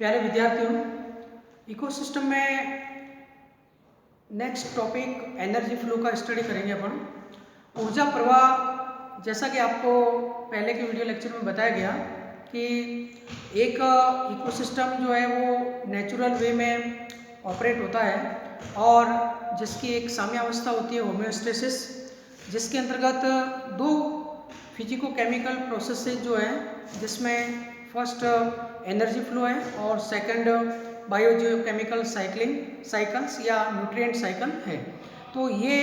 प्यारे विद्यार्थियों, इकोसिस्टम में नेक्स्ट टॉपिक एनर्जी फ्लो का स्टडी करेंगे अपन। ऊर्जा प्रवाह, जैसा कि आपको पहले के वीडियो लेक्चर में बताया गया कि एक इकोसिस्टम जो है वो नेचुरल वे में ऑपरेट होता है और जिसकी एक साम्यावस्था होती है होम्योस्टेसिस, जिसके अंतर्गत दो फिजिको केमिकल प्रोसेसेस जो है, जिसमें फर्स्ट एनर्जी फ्लो है और सेकंड बायोजियोकेमिकल साइकिल्स या न्यूट्रिएंट साइकिल है। तो ये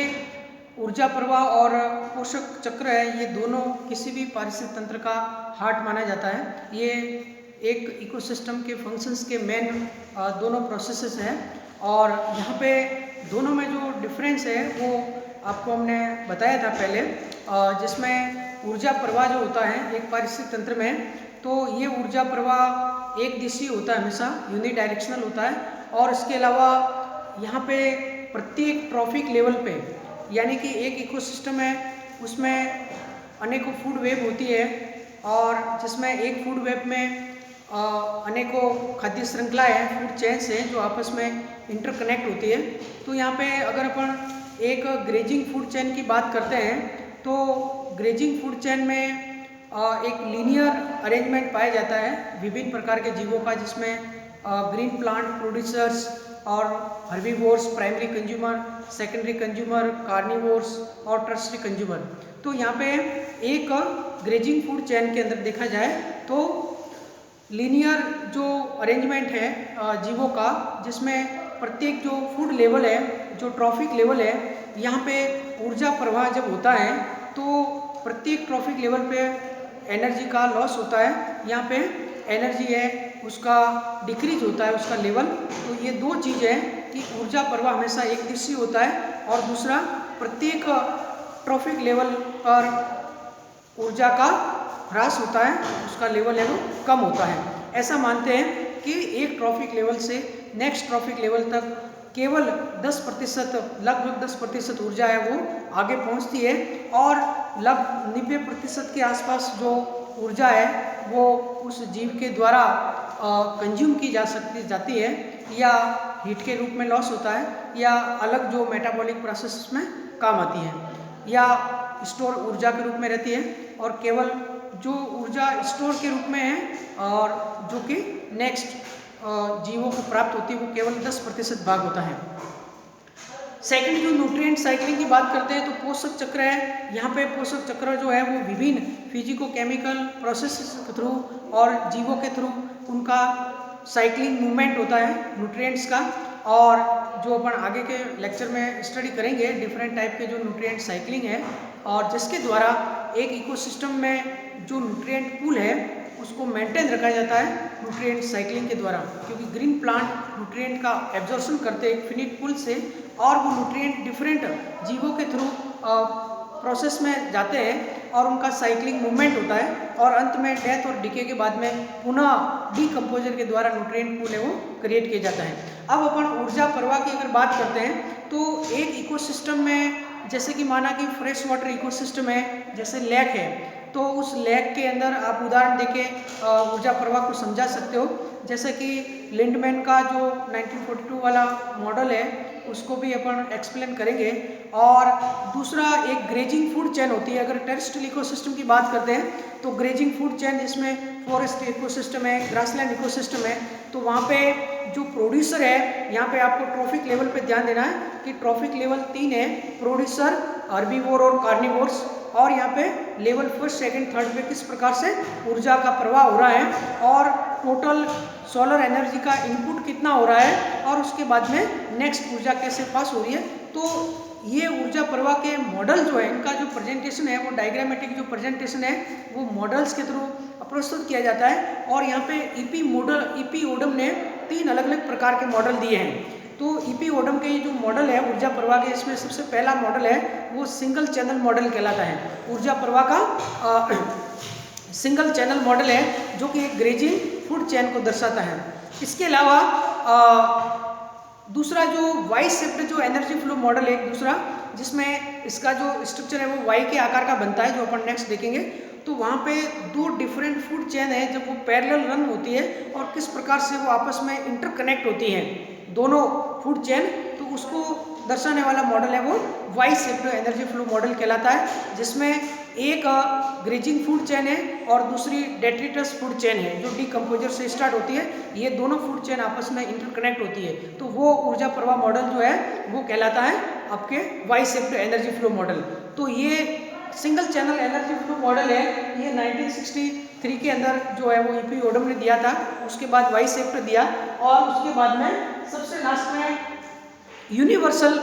ऊर्जा प्रवाह और पोषक चक्र है, ये दोनों किसी भी पारिस्थितिक तंत्र का हार्ट माना जाता है। ये एक इकोसिस्टम के फंक्शंस के मेन दोनों प्रोसेसेस हैं और यहाँ पे दोनों में जो डिफरेंस है वो आपको हमने बताया था पहले, जिसमें ऊर्जा प्रवाह जो होता है एक पारिस्थितिक तंत्र में, तो ये ऊर्जा प्रवाह एक दिशीय होता है, हमेशा यूनिडायरेक्शनल होता है। और इसके अलावा यहाँ पे प्रत्येक ट्रॉफिक लेवल पे, यानी कि एक इकोसिस्टम है उसमें अनेकों फूड वेब होती है और जिसमें एक फूड वेब में अनेकों खाद्य श्रृंखलाएँ हैं, फूड चेन्स हैं जो आपस में इंटरकनेक्ट होती है। तो यहाँ पे अगर अपन एक ग्रेजिंग फूड चेन की बात करते हैं तो ग्रेजिंग फूड चेन में एक लीनियर अरेंजमेंट पाया जाता है विभिन्न प्रकार के जीवों का, जिसमें ग्रीन प्लांट प्रोड्यूसर्स और herbivores, primary consumer, secondary consumer, carnivores और टर्शरी कंज्यूमर। तो यहाँ पे एक ग्रेजिंग फूड चेन के अंदर देखा जाए तो लीनियर जो अरेंजमेंट है जीवों का, जिसमें प्रत्येक जो फूड लेवल है, जो ट्रॉफिक लेवल है, यहाँ पे ऊर्जा प्रवाह जब होता है तो प्रत्येक ट्रॉफिक लेवल पे एनर्जी का लॉस होता है। यहाँ पे एनर्जी है उसका डिक्रीज होता है, उसका लेवल। तो ये दो चीज़ है कि ऊर्जा प्रवाह हमेशा एक दिशीय होता है और दूसरा प्रत्येक ट्रॉफिक लेवल पर ऊर्जा का ह्रास होता है, उसका लेवल है वो कम होता है। ऐसा मानते हैं कि एक ट्रॉफिक लेवल से नेक्स्ट ट्रॉफिक लेवल तक केवल 10%, लगभग 10% ऊर्जा है वो आगे पहुंचती है और लगभग 90% के आसपास जो ऊर्जा है वो उस जीव के द्वारा कंज्यूम की जाती है या हीट के रूप में लॉस होता है या अलग जो मेटाबॉलिक प्रोसेस में काम आती है या स्टोर ऊर्जा के रूप में रहती है। और केवल जो ऊर्जा स्टोर के रूप में है और जो कि नेक्स्ट जीवों को प्राप्त होती है वो केवल 10% भाग होता है। सेकंड जो न्यूट्रिएंट साइकिलिंग की बात करते हैं तो पोषक चक्र है। यहाँ पे पोषक चक्र जो है वो विभिन्न फिजिको केमिकल प्रोसेस के थ्रू और जीवों के थ्रू उनका साइक्लिंग मूवमेंट होता है न्यूट्रिएंट्स का, और जो अपन आगे के लेक्चर में स्टडी करेंगे डिफरेंट टाइप के जो न्यूट्रिएंट साइक्लिंग है, और जिसके द्वारा एक इकोसिस्टम में जो न्यूट्रिएंट पूल है उसको मेंटेन रखा जाता है न्यूट्रिएंट साइक्लिंग के द्वारा, क्योंकि ग्रीन प्लांट न्यूट्रिएंट का एब्जॉर्प्शन करते हैं फिनिट पूल से और वो न्यूट्रिएंट डिफरेंट जीवों के थ्रू प्रोसेस में जाते हैं और उनका साइक्लिंग मूवमेंट होता है और अंत में डेथ और डिके के बाद में पुनः डीकम्पोजर के द्वारा न्यूट्रिएंट पूल है वो क्रिएट किया जाता है। अब अपन ऊर्जा प्रवाह की अगर बात करते हैं तो एक इकोसिस्टम में, जैसे कि माना कि फ्रेश वाटर इकोसिस्टम है, जैसे लेक है, तो उस लेक के अंदर आप उदाहरण देके ऊर्जा प्रवाह को समझा सकते हो। जैसे कि लिंडमैन का जो 1942 वाला मॉडल है उसको भी अपन एक्सप्लेन करेंगे। और दूसरा एक ग्रेजिंग फूड चेन होती है। अगर टेरेस्ट्रियल इकोसिस्टम की बात करते हैं तो ग्रेजिंग फूड चेन जिसमें फॉरेस्ट इकोसिस्टम है, ग्रासलैंड इकोसिस्टम है, तो वहाँ पे जो प्रोड्यूसर है, यहाँ पे आपको ट्रॉफिक लेवल पे ध्यान देना है कि ट्रॉफिक लेवल 3 है, प्रोड्यूसर, हर्बीवोर और कार्निवोर्स, और यहाँ पे लेवल फर्स्ट सेकंड थर्ड पे किस प्रकार से ऊर्जा का प्रवाह हो रहा है और टोटल सोलर एनर्जी का इनपुट कितना हो रहा है और उसके बाद में नेक्स्ट ऊर्जा कैसे पास हो रही है। तो ये ऊर्जा प्रवाह के मॉडल जो है, इनका जो प्रेजेंटेशन है वो डायग्रामेटिक जो प्रेजेंटेशन है वो मॉडल्स के थ्रू प्रस्तुत किया जाता है। और यहाँ पे ईपी ओडम ने 3 अलग अलग प्रकार के मॉडल दिए हैं। तो ईपी ओडम के ये जो मॉडल है ऊर्जा प्रवाह के, इसमें सबसे पहला मॉडल है वो सिंगल चैनल मॉडल कहलाता है। ऊर्जा प्रवाह का सिंगल चैनल मॉडल है जो कि एक ग्रेजिंग फूड चेन को दर्शाता है। इसके अलावा दूसरा जो वाई शेप्ड जो एनर्जी फ्लो मॉडल है दूसरा, जिसमें इसका जो स्ट्रक्चर है वो वाई के आकार का बनता है, जो अपन नेक्स्ट देखेंगे। तो वहाँ पे दो डिफरेंट फूड चेन है, जब वो पैरेलल रन होती है और किस प्रकार से वो आपस में इंटरकनेक्ट होती हैं दोनों फूड चेन, तो उसको दर्शाने वाला मॉडल है वो Y shift energy flow model कहलाता है, जिसमें एक ग्रेजिंग फूड चेन है और दूसरी डेट्रिटस फूड चेन है जो डीकम्पोजर से स्टार्ट होती है। ये दोनों फूड चेन आपस में इंटरकनेक्ट होती है, तो वो ऊर्जा प्रवाह मॉडल जो है वो कहलाता है आपके Y shift energy flow model. तो ये single channel energy flow model है, ये 1963 के अंदर जो है वो ईपी ओडम ने दिया था, उसके बाद वाई शिफ्ट दिया और उसके बाद में सबसे लास्ट में यूनिवर्सल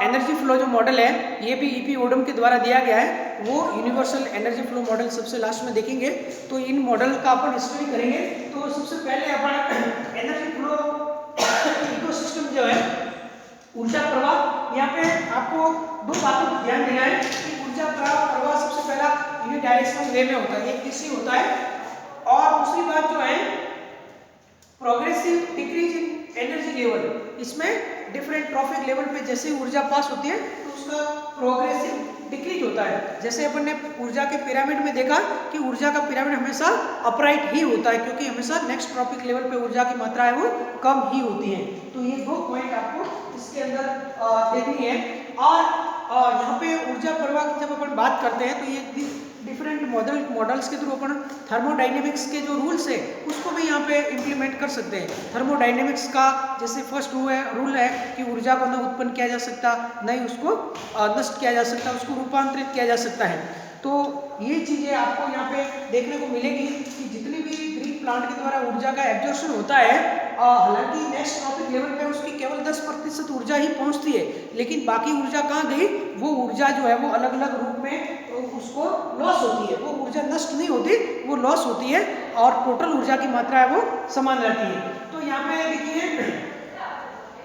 एनर्जी फ्लो जो मॉडल है ये भी ईपी ओडम के द्वारा दिया गया है, वो यूनिवर्सल एनर्जी फ्लो मॉडल सबसे लास्ट में देखेंगे। तो इन मॉडल का अपन स्टडी करेंगे। तो सबसे पहले अपन एनर्जी फ्लो इकोसिस्टम जो है ऊर्जा प्रवाह, यहाँ पे आपको दो बातों को ध्यान देना है कि ऊर्जा प्रवाह सबसे पहला यूनिडायरेक्शनल वे में होता है, एक किसी होता है, और दूसरी बात जो है progressive decrease in energy level, इसमें डिफरेंट ट्रॉफिक लेवल पे जैसे ऊर्जा पास होती है तो उसका प्रोग्रेसिव डिक्रीज होता है। जैसे अपन ने ऊर्जा के पिरामिड में देखा कि ऊर्जा का पिरामिड हमेशा अपराइट ही होता है, क्योंकि हमेशा नेक्स्ट ट्रॉपिक लेवल पे ऊर्जा की मात्रा है वो कम ही होती है। तो ये दो पॉइंट आपको इसके अंदर देखनी है। और यहाँ पे ऊर्जा प्रवाह की जब अपन बात करते हैं तो ये डिफरेंट मॉडल्स के थ्रू अपन थर्मोडाइनेमिक्स के जो रूल्स है उसको भी यहाँ पे इम्प्लीमेंट कर सकते हैं। थर्मोडाइनेमिक्स का जैसे फर्स्ट रूल है कि ऊर्जा को न उत्पन्न किया जा सकता, न ही उसको नष्ट किया जा सकता, उसको रूपांतरित किया जा सकता है। तो ये चीज़ें आपको यहाँ पे देखने को मिलेगी कि जितनी भी ग्रीन प्लांट के द्वारा ऊर्जा का एब्जॉर्प्शन होता है, हालांकि नेक्स्ट ट्रॉपिक लेवल पे उसकी केवल 10% ऊर्जा ही पहुंचती है, लेकिन बाकी ऊर्जा कहाँ गई, वो ऊर्जा जो है वो अलग अलग रूप में उसको लॉस होती है, वो ऊर्जा नष्ट नहीं होती, वो लॉस होती है और टोटल ऊर्जा की मात्रा है वो समान रहती है। तो यहाँ पे देखिए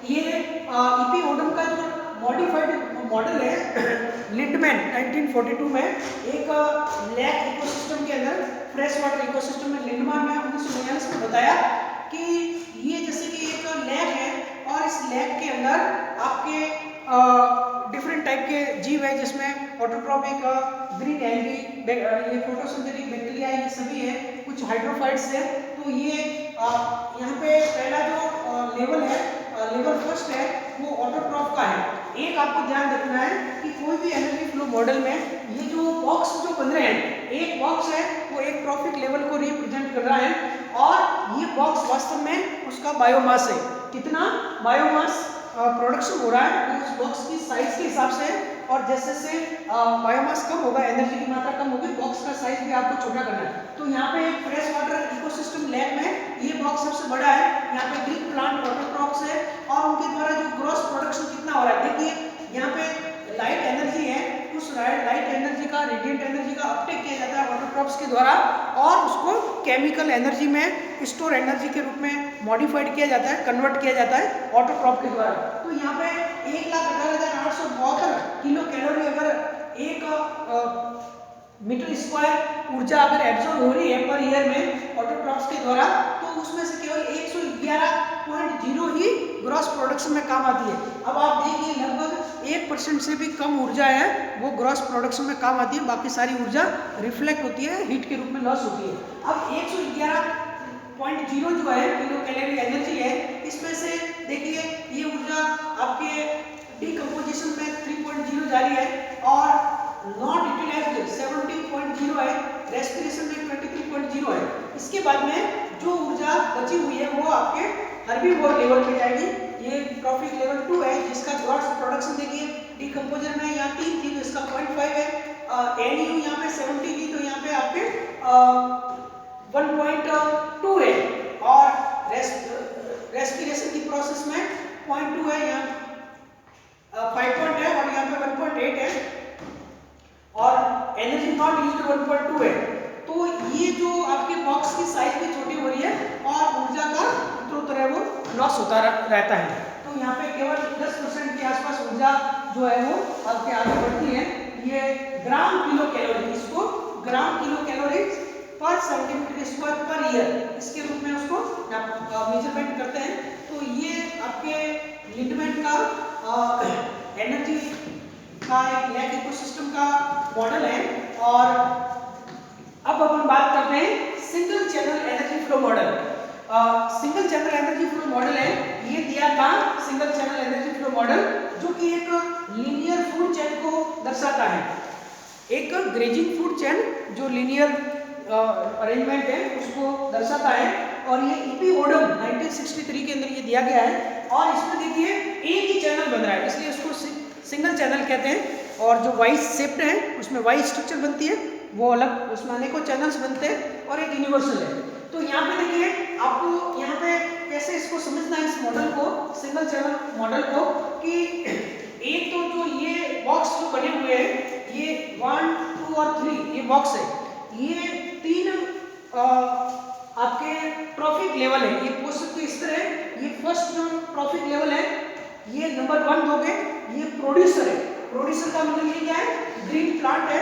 ये ईपी ओडम का जो मॉडिफाइड मॉडल है लिंडमैन 1942 में एक लैक इकोसिस्टम के अंदर, फ्रेश वाटर इकोसिस्टम में लिंडमैन ने 1949 में बताया कि ये जैसे कि एक लैक है और इस लैक के अंदर आपके डिफरेंट टाइप के जीव है, जिसमें ऑटोट्रॉपिक, ग्रीन एल्गी, ये फोटोसिंथेटिक बैक्टीरिया, ये सभी है, कुछ हाइड्रोफाइट्स है। तो ये यहाँ पे पहला जो लेवल है, लेवल फर्स्ट है, वो ऑटोट्रॉफ का है। एक आपको ध्यान रखना है कि कोई भी एनर्जी फ्लो मॉडल में ये जो बॉक्स जो बन रहे हैं, एक बॉक्स है वो एक ट्रॉफिक लेवल को रिप्रेजेंट कर रहा है और ये बॉक्स वास्तव में उसका बायोमास है, कितना बायोमास प्रोडक्शन हो रहा है वो उस बॉक्स की साइज के हिसाब से, और जैसे जैसे बायोमास कम होगा, एनर्जी की मात्रा कम होगी, बॉक्स का साइज भी आपको छोटा करना है। तो यहाँ पे फ्रेश वाटर इकोसिस्टम लैब में ये बॉक्स सबसे बड़ा है, यहाँ पे ग्रीन प्लांट ऑटोट्रॉफ्स है और उनके द्वारा जो ग्रॉस प्रोडक्शन कितना हो रहा है, देखिए यहाँ पे लाइट एनर्जी है, उस लाइट एनर्जी का, रेडिएंट एनर्जी का अपटेक किया जाता है ऑटोट्रॉफ्स के द्वारा और उसको केमिकल एनर्जी में, स्टोर एनर्जी के रूप में मॉडिफाइड किया जाता है, कन्वर्ट किया जाता है ऑटोट्रॉफ के द्वारा। तो यहाँ पे 1,18,872 किलो कैलोरी अगर एक मीटर स्क्वायर ऊर्जा अगर एब्जॉर्ब हो रही है पर ईयर में ऑटोट्रॉफ्स के द्वारा, तो उसमें से केवल 111.0 ही ग्रॉस प्रोडक्शन में काम आती है। अब आप देखिए लगभग 1% से भी कम ऊर्जा है वो ग्रॉस प्रोडक्शन में काम आती है, बाकी सारी ऊर्जा रिफ्लेक्ट होती है, हीट के रूप में लॉस होती है। अब 111.0 जो है किलो कैलोरी एनर्जी है, इसमें से देखिए ये ऊर्जा आपके डीकम्पोजिशन में 3.0 जा रही है और नॉट यूटिलाइज्ड 70.0 है, रेस्पिरेशन में 23.0 है। इसके बाद में जो ऊर्जा बची हुई है वो आपके हर्बीवोर लेवल पे जाएगी, ये ट्रॉफिक लेवल 2 है जिसका ग्रॉस प्रोडक्शन देखिए डीकम्पोजर में यहाँ 3 थी तो इसका 0.5 है, एनयू यहाँ पे 70 थी तो यहाँ पे आपके 1.2 है और रेस्पिरेशन की प्रोसेस में 0.2 है, यहाँ 5 है और यहाँ पे 1.8 है और एनर्जी नॉट यूज्ड 1.2 है। तो ये जो आपके बॉक्स की साइज भी छोटी हो रही है और ऊर्जा का उत्तरोत्तर है वो लॉस होता रहता है। तो यहाँ पे केवल 10% के आसपास ऊर्जा जो है वो आपके आगे बढ़ती है। ये ग्राम किलो कैलोरी, इसको ग्राम किलो कैलोरी पर सेंटीमीटर स्क्वायर पर ईयर इसके रूप में उसको मेजरमेंट करते हैं। तो ये आपके लिंडमैन का एनर्जी का एक लैक इकोसिस्टम का मॉडल है और अब अपन बात करते हैं single channel energy flow model. Single channel energy flow model है, ये दिया था single channel energy flow model, जो कि एक लीनियर फूड चेन को दर्शाता है। एक ग्रेजिंग फूड चेन जो लीनियर अरेंजमेंट है उसको दर्शाता है। और ये ईपी ओडम 1963 के अंदर ये दिया गया है। और इसमें देखिए एक ही चैनल बन रहा है, इसलिए उसको सिंगल चैनल कहते हैं। और जो वाई शेप्ड है उसमें वाई स्ट्रक्चर बनती है, वो अलग, उसमें अनेकों चैनल्स बनते हैं और एक यूनिवर्सल है। तो यहाँ पे देखिए आपको यहाँ पे कैसे इसको समझना है इस मॉडल को, सिंगल चैनल मॉडल को, कि एक तो जो ये बॉक्स जो बने हुए हैं, ये 1, 2 और 3 ये बॉक्स है, ये 3 आपके ट्रॉफिक लेवल है। ये क्वेश्चन के इस तरह है, ये फर्स्ट जो ट्रॉफिक लेवल है, ये नंबर 1 दोगे, ये प्रोड्यूसर है। प्रोड्यूसर का मतलब ये क्या है, ग्रीन प्लांट है,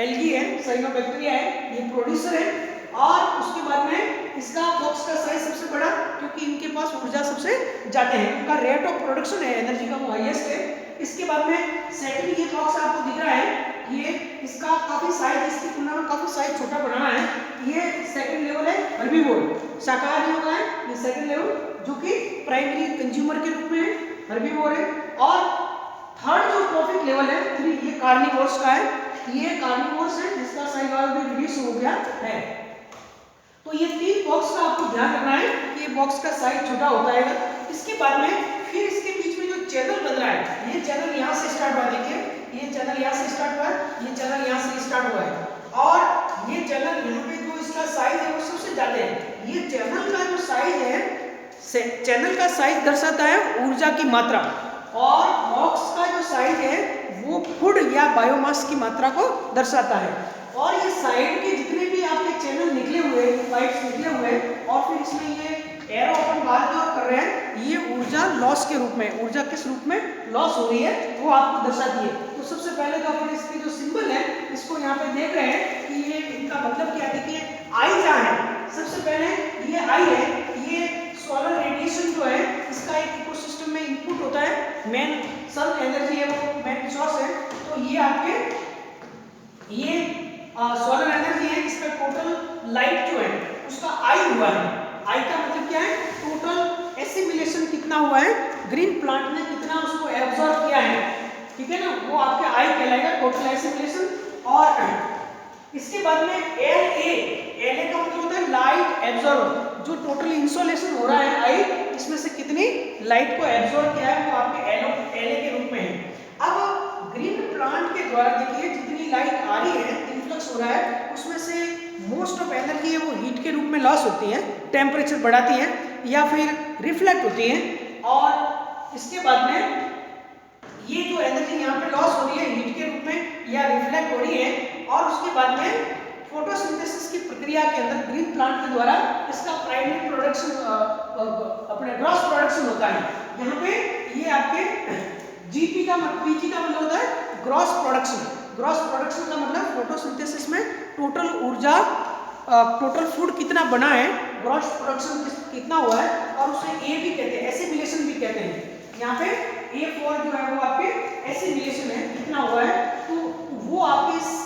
एल्गी है, साइनोबैक्टीरिया है, ये प्रोड्यूसर है। और उसके बाद में इसका बॉक्स का साइज सबसे बड़ा, क्योंकि इनके पास ऊर्जा सबसे ज्यादा है, उनका रेट ऑफ प्रोडक्शन है एनर्जी का वो हाईएस्ट है। इसके बाद में सेकंड ये बॉक्स आपको दिख रहा है, ये इसका काफी साइज, इसकी तुलना में काफी साइज छोटा बनाना है। ये सेकंड लेवल है हर्बीवोर, शाकाहारियों का है ये सेकंड लेवल, जो कि प्राइमरी कंज्यूमर के रूप में है, हर्बीवोर है। और थर्ड जो ट्रॉफिक लेवल है 3, ये कार्निवोर्स का है, ये कार्निवोर्स है जिसका साइज ऑलरेडी रिड्यूस हो गया है। तो ये 3 बॉक्स का आपको ध्यान रखना है कि ये बॉक्स का साइज छोटा होता है। इसके बाद में फिर इसके बीच में जो चैनल बन रहा है, ये चैनल यहाँ से स्टार्ट हुआ, देखिए ये चैनल यहाँ से स्टार्ट हुआ है, ये चैनल यहाँ से स्टार्ट हुआ है। और ये चैनल यहाँ पे जो इसका साइज है वो सबसे ज्यादा है। ये चैनल का जो साइज है, चैनल का साइज दर्शाता है ऊर्जा की मात्रा, और बॉक्स का जो साइज है वो फूड या बायोमास की मात्रा को दर्शाता है। और ये साइड के जितने भी आपके चैनल निकले हुए हैं, पाइप्स निकले हुए हैं, और फिर इसमें ये एरो अपन बाहर की ओर कर रहे हैं, ये ऊर्जा लॉस के रूप में, ऊर्जा किस रूप में लॉस हो रही है वो आपको दर्शाती है। तो सबसे पहले तो अपन इसकी जो सिंबल है इसको यहाँ पे देख रहे हैं कि ये इनका मतलब क्या है। देखिए आई जहाँ है, सबसे पहले ये आई है, ये सोलर रेडिएशन जो है इसका एक इकोसिस्टम में इनपुट होता है, मेन सन एनर्जी है वो मेन सोर्स है। तो ये आपके ये सोलर एनर्जी है, इसका टोटल लाइट जो है उसका आई हुआ है। आई का मतलब क्या है, टोटल एसिमिलेशन कितना हुआ है, ग्रीन प्लांट ने कितना उसको एब्जॉर्ब किया है, ठीक है ना, वो आपके आई कहलाएगा, टोटल एसिमिलेशन। और इसके बाद में एल का मतलब होता है लाइट एब्जॉर्ब, जो टोटल इंसोलेशन हो रहा है आई, इसमें से कितनी लाइट को एब्जॉर्ब किया है वो आपके एल के रूप में है। अब ग्रीन प्लांट के द्वारा देखिए जितनी लाइट आ रही है, इन्फ्लक्स हो रहा है, उसमें से मोस्ट ऑफ एनर्जी है वो हीट के रूप में लॉस होती है, टेम्परेचर बढ़ाती है या फिर रिफ्लेक्ट होती है। और इसके बाद में ये जो एनर्जी यहाँ पे लॉस हो रही है हीट के रूप में या रिफ्लेक्ट हो रही है, और उसके बाद में फोटोसिंथेसिस की प्रक्रिया के अंदर ग्रीन प्लांट के द्वारा इसका प्राइमरी प्रोडक्शन, अपने ग्रॉस प्रोडक्शन होता है। यहाँ पे ये आपके पीजी का मतलब होता है ग्रॉस प्रोडक्शन। ग्रॉस प्रोडक्शन का मतलब फोटोसिंथेसिस में टोटल ऊर्जा, टोटल फूड कितना बना है, ग्रॉस प्रोडक्शन कितना हुआ है, और उसे ए भी कहते हैं, एसिमिलेशन भी कहते हैं। यहाँ पे A4 जो है वो आपके एसिमिलेशन है, कितना हुआ है, तो वो आपके इस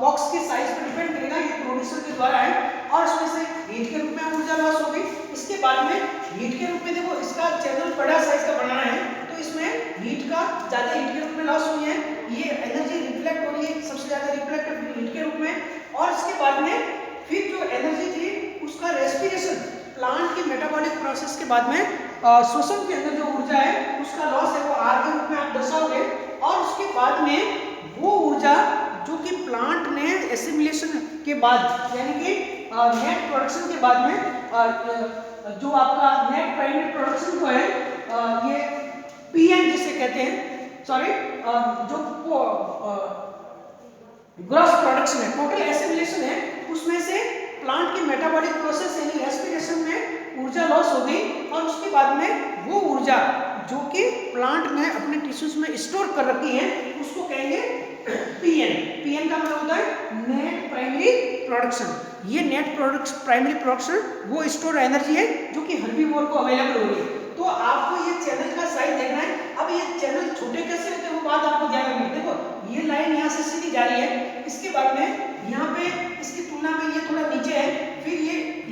बॉक्स के साइज पर डिपेंड करेगा, ये प्रोड्यूसर के द्वारा है। और उसमें से हीट के रूप में ऊर्जा लॉस हो गई। इसके बाद में हीट के रूप में देखो इसका चैनल बड़ा साइज का बनाना है, तो इसमें हीट का ज्यादा हीट के रूप में लॉस हुई है, ये एनर्जी रिफ्लेक्ट हो रही है, सबसे ज्यादा रिफ्लेक्ट हीट के रूप में। और इसके बाद में फिर जो एनर्जी थी उसका रेस्पिरेशन, प्लांट के मेटाबॉलिक प्रोसेस के बाद में श्वसन के अंदर जो ऊर्जा है उसका लॉस है वो आर के रूप में आप दर्शाओगे। और उसके बाद में वो ऊर्जा जो कि प्लांट ने एसिमिलेशन के बाद यानी कि नेट प्रोडक्शन के बाद में जो आपका नेट प्राइमरी प्रोडक्शन जो है ये पीएन जिसे कहते हैं, सॉरी जो ग्रॉस प्रोडक्शन है, टोटल एसिमिलेशन है, उसमें से प्लांट के मेटाबॉलिक प्रोसेस यानी रेस्पिरेशन में ऊर्जा लॉस हो गई। और उसके बाद में वो ऊर्जा जो कि प्लांट ने अपने टिश्यूज में स्टोर कर रखी है उसको कहेंगे पीएन। पीएन का मतलब होता है नेट प्राइमरी प्रोडक्शन। ये नेट प्रोडक्शन प्राइमरी प्रोडक्शन वो स्टोर एनर्जी है जो कि हर्बीवोर को अवेलेबल हो रही है। तो आपको ये चैनल का साइज देखना है। अब ये चैनल छोटे कैसे होते हैं वो बात आपको ध्यान रखनी है। देखो ये लाइन यहाँ से सीधी जा रही है, इसके बाद में यहाँ पे इसकी तुलना में ये थोड़ा नीचे है, फिर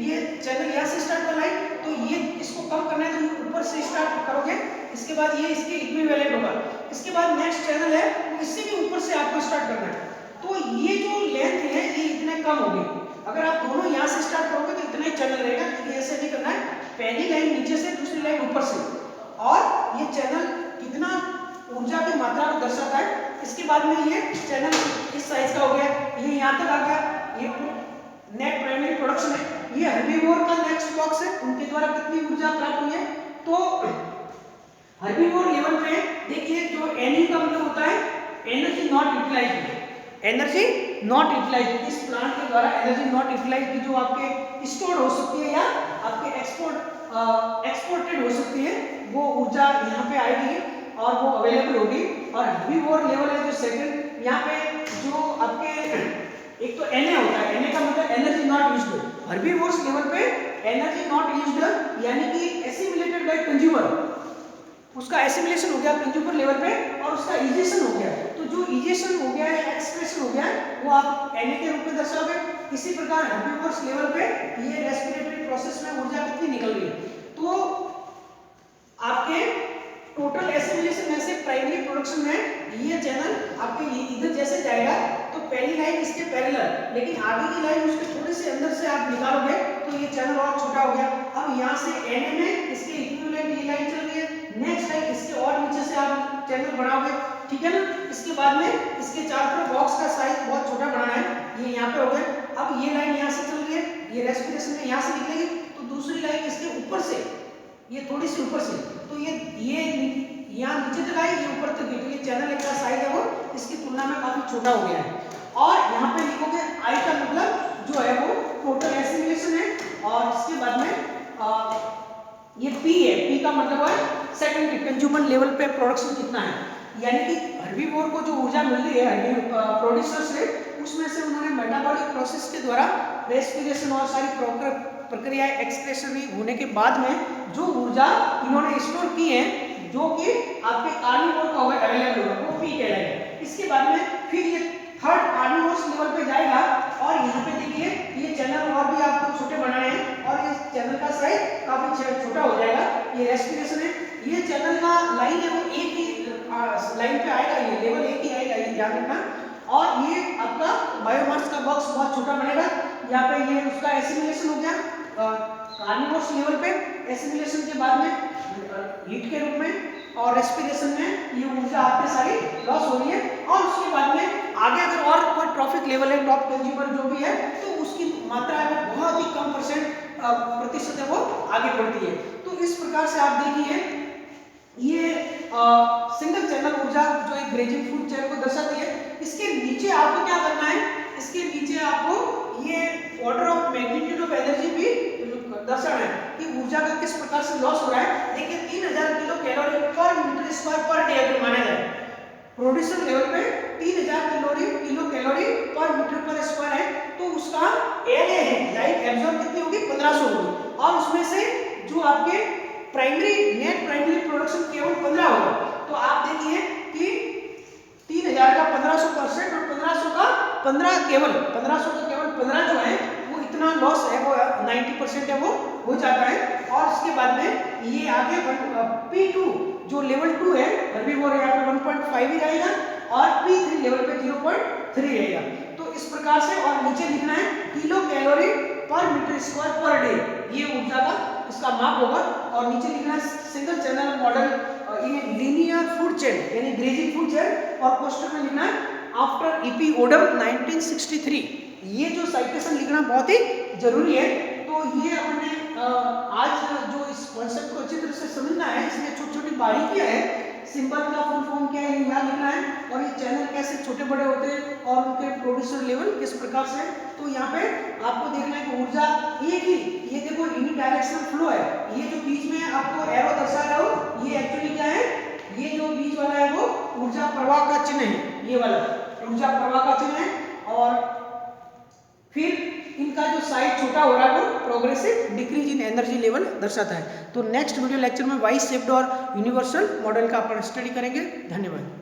ये चैनल यहाँ से स्टार्ट करना है, तो ये इसको कम करना है तो ऊपर से स्टार्ट करोगे, इसके बाद ये इसके इक्विवेलेंट होगा। इसके बाद नेक्स्ट चैनल है वो इससे भी ऊपर से आपको स्टार्ट करना है। तो ये जो लेंथ है ये इतने कम होगी, अगर आप दोनों यहाँ से स्टार्ट करोगे तो इतना ही चैनल रहेगा, क्योंकि ऐसे नहीं करना है, पहली लाइन नीचे से दूसरी लाइन ऊपर से। और ये चैनल कितना ऊर्जा की मात्रा को दर्शाता है। इसके बाद में ये चैनल इस साइज का हो गया, ये यहाँ तक आ गया, ये नेट प्राइमरी प्रोडक्शन है। ये हर्बीवोर का नेक्स्ट बॉक्स है, उनके द्वारा कितनी ऊर्जा प्राप्त हुई है। तो हर्बीवोर लेवल पे देखिए जो एनयू का मतलब होता है energy not utilized, energy not utilized. इस प्लांट के द्वारा एनर्जी नॉट यूटिलाइज्ड जो आपके स्टोर हो सकती है या आपके एक्सपोर्टेड हो सकती है, वो ऊर्जा यहाँ पे आएगी और वो अवेलेबल होगी। और हर्बीवोर लेवल है जो सेकंड, यहाँ पे जो आपके एक तो Na होता है, Na का मतलब energy not used. Herbivores level पे एनर्जी नॉट यूज्ड यानी कि एसिमिलेटेड बाय कंज्यूमर, उसका एसिमिलेशन हो गया कंज्यूमर लेवल पे और उसका इजेशन हो गया। तो जो इजेशन हो गया है, एक्सप्रेशन हो गया है, वो आप Na के रूप में दर्शाओगे। इसी प्रकार हर्बीवोर्स लेवल पे ये रेस्पिरेटरी प्रोसेस में ऊर्जा कितनी निकल रही है। तो आपके टोटल एसिमिलेशन में से प्राइमरी प्रोडक्शन में ये चैनल आपके इधर जैसे जाएगा तो पहली लाइन इसके पैरेलल, लेकिन आगे की लाइन उसके थोड़े से अंदर से आप निकालोगे तो ये चैनल और छोटा हो गया। अब यहाँ से Na में इसके इक्विवेलेंट ये लाइन चल रही है, नेक्स्ट लाइन इसके और नीचे से आप चैनल बनाओगे, ठीक है ना। इसके बाद में इसके चारों तरफ बॉक्स का साइज बहुत छोटा बनाना है, ये यहाँ पे हो गया। अब ये लाइन यहाँ से चल रही है, ये रेस्पिरेशन में यहाँ से निकलेगी, तो दूसरी लाइन इसके ऊपर से, ये थोड़ी सी ऊपर से, तो ये यहाँ नीचे तक आई, ये ऊपर तक गई, तो ये चैनल का साइज है वो इसकी तुलना में काफी छोटा हो गया है। और यहाँ पे लिखोगे आई का मतलब जो है वो टोटल एसिमिलेशन है, और इसके बाद में ये पी है, पी का मतलब है सेकेंडरी कंज्यूमर लेवल पे प्रोडक्शन कितना है, यानी कि हर्बीवोर को जो ऊर्जा मिल रही है प्रोड्यूसर से, उसमें से उन्होंने मेटाबॉलिक प्रोसेस के द्वारा रेस्पिरेशन और सारी प्रक्रियाएं एक्सप्रेशन होने के बाद में जो ऊर्जा इन्होंने स्टोर की है, जो कि आपके कार्निवोर का होगा अवेलेबल होगा, वो पी कहलाएगा। इसके बाद में फिर ये थर्ड कार्निवोर्स लेवल पे जाएगा, और यहाँ पे देखिए ये चैनल और भी आपको छोटे बनाने हैं, और इस चैनल का साइज काफी छोटा हो जाएगा। ये रेस्पिरेशन है, ये चैनल का लाइन है वो एक ही लाइन पे आएगा, ये लेवल एक ही आएगा, ये ध्यान रखना। और ये आपका बायोमास का बॉक्स बहुत छोटा बनेगा, यहाँ पे ये उसका एसिमिलेशन हो गया कार्निवोर्स लेवल पे। एसिमिलेशन के बाद में हीट के रूप में और रेस्पिरेशन में ये ऊर्जा आपके सारी लॉस हो रही है। और उसके बाद में आगे अगर और कोई ट्रॉफिक लेवल है, टॉप कंज्यूमर जो भी है, तो उसकी मात्रा है बहुत ही कम प्रतिशत है वो आगे बढ़ती है। तो इस प्रकार से आप देखिए ये सिंगल चैनल ऊर्जा जो एक ग्रेजिंग फूड चैन को दर्शाती है। इसके नीचे आपको क्या करना है, इसके नीचे आपको ये order of magnitude of energy भी दर्शाना है कि ऊर्जा का किस प्रकार से लॉस हो रहा है। देखिए 3000 किलो कैलोरी पर मीटर स्क्वायर पर डे अगर माना जाए, प्रोड्यूसर लेवल पे 3000 किलो कैलोरी पर मीटर पर स्क्वायर है, तो उसका एनए है लाइट एब्जॉर्ब कितनी होगी, 1500 होगी। और उसमें से जो आपके नेट प्राइमरी प्रोडक्शन केवल 15 होगा। तो आप देखिए कि 3000 का 1500% और 1500 का 15 जो है वो इतना लॉस है, वो 90% है वो हो जाता है। और उसके बाद में ये आगे P2 जो लेवल 2 है हर्बीवोर, यहाँ पे 1.5 ही रहेगा, और P3 लेवल पे 0.3 रहेगा। तो इस प्रकार से, और नीचे लिखना है किलो कैलोरी पर मीटर स्क्वायर पर डे, ये ऊर्जा का इसका माप होगा। और नीचे लिखना है single channel model in linear food chain यानी ग्रेजिंग फूड चेन, और पोस्टर में लिखना है आफ्टर ईपी ओडम 1963। ये जो साइटेशन लिखना बहुत ही जरूरी है। तो ये अपने आज जो इस कॉन्सेप्ट को अच्छी तरह से समझना है, इसमें छोटी छोटी बारीकियां है, सिंबल का फुल फॉर्म क्या है यहाँ लिखना है, और ये चैनल कैसे छोटे बड़े होते हैं और उनके प्रोड्यूसर लेवल किस प्रकार से। तो यहाँ पे आपको देखना है कि ऊर्जा एक ही, ये देखो यूनि डायरेक्शनल फ्लो है, ये जो बीच में आपको एरो दर्शा रहा हो ये एक्चुअली क्या है, ये जो बीच वाला है वो ऊर्जा प्रवाह का चिन्ह है, ये वाला ऊर्जा प्रवाह का चिन्ह है। और फिर इनका जो साइज छोटा हो रहा है वो progressive decrease in energy level दर्शाता है। तो नेक्स्ट वीडियो लेक्चर में वाई शेप्ड और यूनिवर्सल मॉडल का अपन स्टडी करेंगे। धन्यवाद।